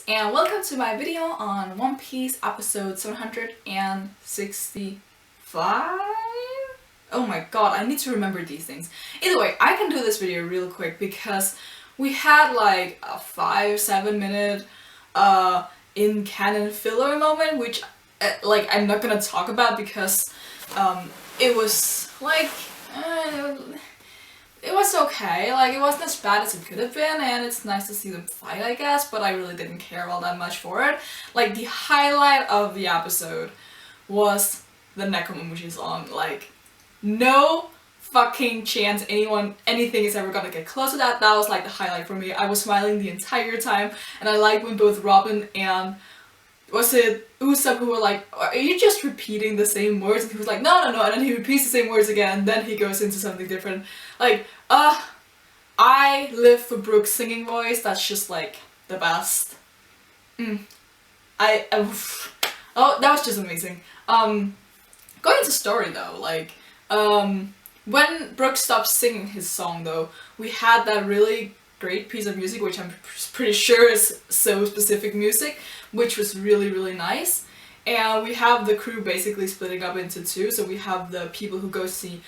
and welcome to my video on One Piece episode 765? Oh my god, I need to remember these things. Either way, I can do this video real quick because we had like a 5-7 minute in-canon filler moment, which I'm not gonna talk about because it was like it was okay, like it wasn't as bad as it could have been, and it's nice to see them fight, I guess, but I really didn't care all that much for it. Like, the highlight of the episode was the Nekomamushi song. Like, no fucking chance anything is ever gonna get close to that. That was like the highlight for me. I was smiling the entire time, and I liked when both Robin and was it Usopp who were like, are you just repeating the same words? And he was like, no, and then he repeats the same words again, and then he goes into something different. Like, I live for Brooke's singing voice. That's just like the best. Oh, that was just amazing. Going into story though, like, when Brooke stopped singing his song though, we had that really great piece of music, which I'm pretty sure is so specific music, which was really, really nice. And we have the crew basically splitting up into two, so we have the people who go see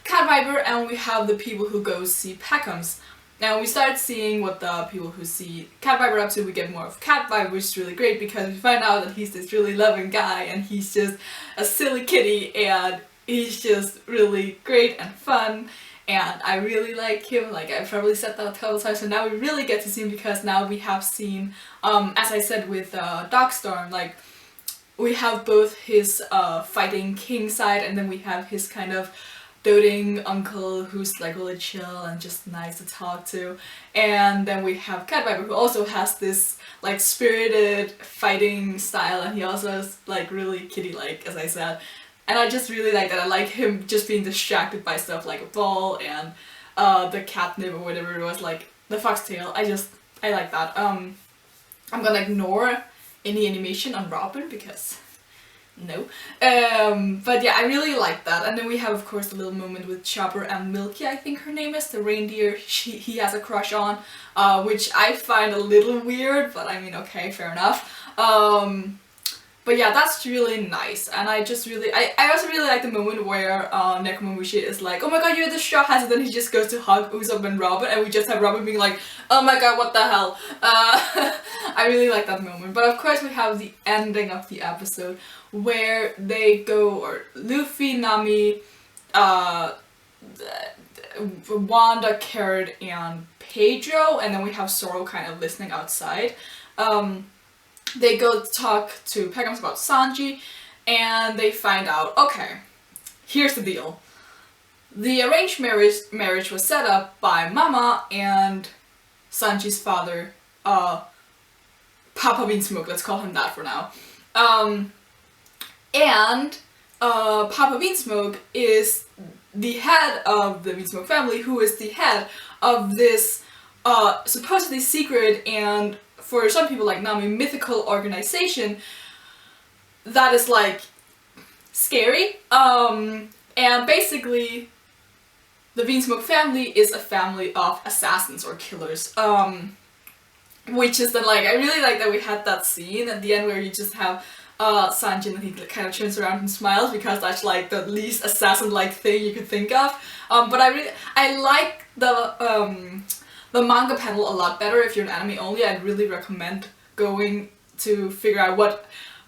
Cat Viper and we have the people who go see Peckham's. Now we start seeing what the people who see Cat Viper up to. We get more of Cat Viper, which is really great because we find out that he's this really loving guy and he's just a silly kitty and he's just really great and fun. And I really like him, like I've probably said that a couple times, so now we really get to see him because now we have seen, as I said with Darkstorm, like we have both his fighting king side and then we have his kind of doting uncle who's like really chill and just nice to talk to. And then we have Cat Viper who also has this like spirited fighting style and he also is like really kitty-like, as I said. And I just really like that. I like him just being distracted by stuff like a ball and the catnip or whatever it was, like the foxtail. I like that. I'm gonna ignore any animation on Robin because no. But yeah, I really like that. And then we have of course a little moment with Chopper and Milky, I think her name is, the reindeer he has a crush on, which I find a little weird, but I mean, okay, fair enough. But yeah, that's really nice, and I also really like the moment where Nekomamushi is like, oh my god, you're the Straw Hats, and then he just goes to hug Usopp and Robin, and we just have Robin being like, oh my god, what the hell. I really like that moment. But of course we have the ending of the episode where they go, or Luffy, Nami, Wanda, Carrot, and Pedro, and then we have Zoro kind of listening outside. They go talk to Peckham's about Sanji, and they find out, okay, here's the deal. The arranged marriage was set up by Mama and Sanji's father, Papa Beansmoke, let's call him that for now. And Papa Beansmoke is the head of the Beansmoke family, who is the head of this supposedly secret and, for some people like Nami, mythical organization that is like scary. And basically the Beansmoke family is a family of assassins or killers. Which is then like, I really like that we had that scene at the end where you just have Sanji and he kind of turns around and smiles because that's like the least assassin-like thing you could think of. But I like the manga panel a lot better. If you're an anime only, I'd really recommend going to figure out what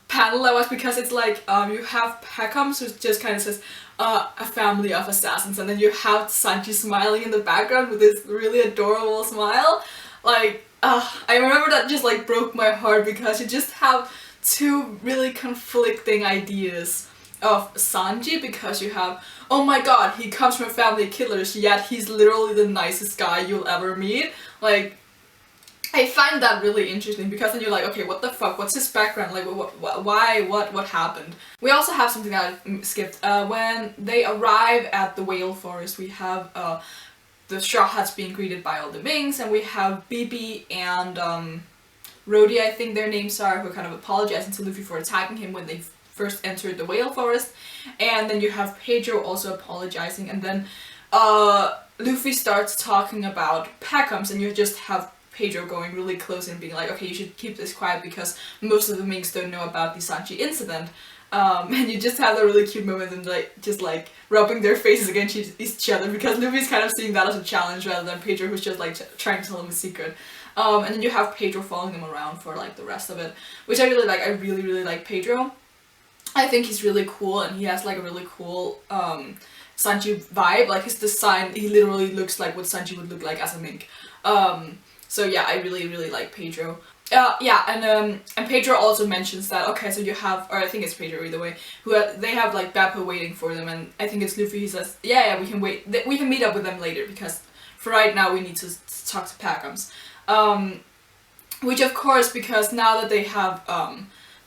panel that was, because it's like you have Peckham's who just kind of says a family of assassins, and then you have Sanji smiling in the background with this really adorable smile. Like, I remember that just like broke my heart because you just have two really conflicting ideas of Sanji, because you have, oh my god, he comes from a family of killers, yet he's literally the nicest guy you'll ever meet. Like, I find that really interesting because then you're like, okay, what the fuck, what's his background, like, what happened? We also have something that I skipped. When they arrive at the whale forest, we have the Straw Hats being greeted by all the Minks, and we have Bibi and Rhodey, I think their names are, who are kind of apologizing to Luffy for attacking him when they first entered the whale forest. And then you have Pedro also apologizing, and then Luffy starts talking about Peckham's, and you just have Pedro going really close and being like, okay, you should keep this quiet because most of the minks don't know about the Sanji incident. And you just have the really cute moment and like just like rubbing their faces against each other because Luffy's kind of seeing that as a challenge rather than Pedro who's just like trying to tell him a secret. And then you have Pedro following them around for like the rest of it, which I really like. I really, really like Pedro. I think he's really cool and he has like a really cool Sanji vibe. Like his design, he literally looks like what Sanji would look like as a mink. So yeah, I really, really like Pedro. Yeah, and Pedro also mentions that, okay, so you have, or I think it's Pedro either way, they have like Bappa waiting for them, and I think it's Luffy, he says, yeah, we can wait, we can meet up with them later, because for right now we need to talk to Packums. Which of course, because now that they have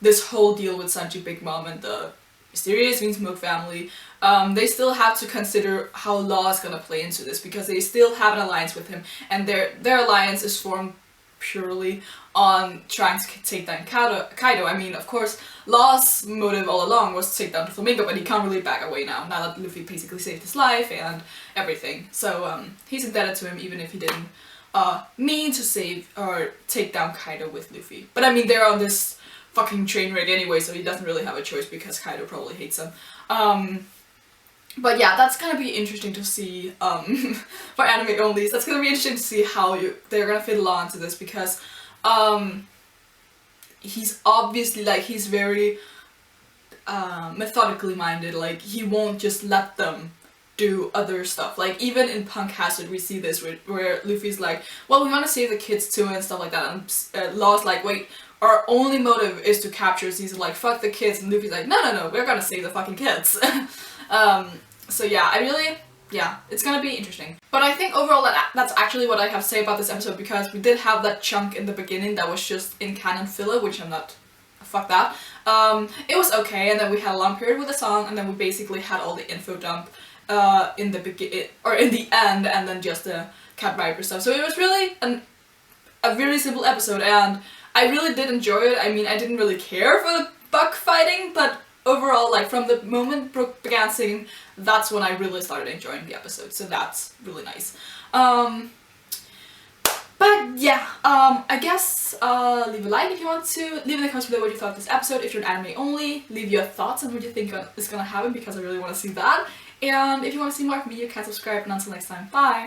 this whole deal with Sanji, Big Mom, and the mysterious Vinsmoke family, they still have to consider how Law is gonna play into this, because they still have an alliance with him, and their alliance is formed purely on trying to take down Kaido. I mean, of course, Law's motive all along was to take down the Flamingo, but he can't really back away now that Luffy basically saved his life and everything. So he's indebted to him even if he didn't mean to save or take down Kaido with Luffy. But I mean, they're on this fucking train wreck anyway, so he doesn't really have a choice because Kaido probably hates him. But yeah, that's gonna be interesting to see for anime only. That's gonna be interesting to see how they're gonna fit Law into this, because he's obviously like, he's very methodically minded. Like he won't just let them do other stuff. Like even in Punk Hazard we see this where Luffy's like, well, we want to save the kids too and stuff like that, and Law's like, wait, our only motive is to capture Caesar, like fuck the kids, and Luffy's like, no, we're gonna save the fucking kids. So yeah, yeah, it's gonna be interesting. But I think overall that's actually what I have to say about this episode, because we did have that chunk in the beginning that was just in canon filler, which I'm not, fuck that. It was okay, and then we had a long period with the song, and then we basically had all the info dump in the end, and then just the Cat Viper stuff. So it was really a really simple episode, and I really did enjoy it. I mean, I didn't really care for the buck fighting, but overall, like from the moment Brooke began singing, that's when I really started enjoying the episode, so that's really nice. But yeah, I guess leave a like if you want to, leave in the comments below what you thought of this episode. If you're an anime only, leave your thoughts on what you think is gonna happen, because I really want to see that. And if you want to see more of me, you can subscribe, and until next time, bye!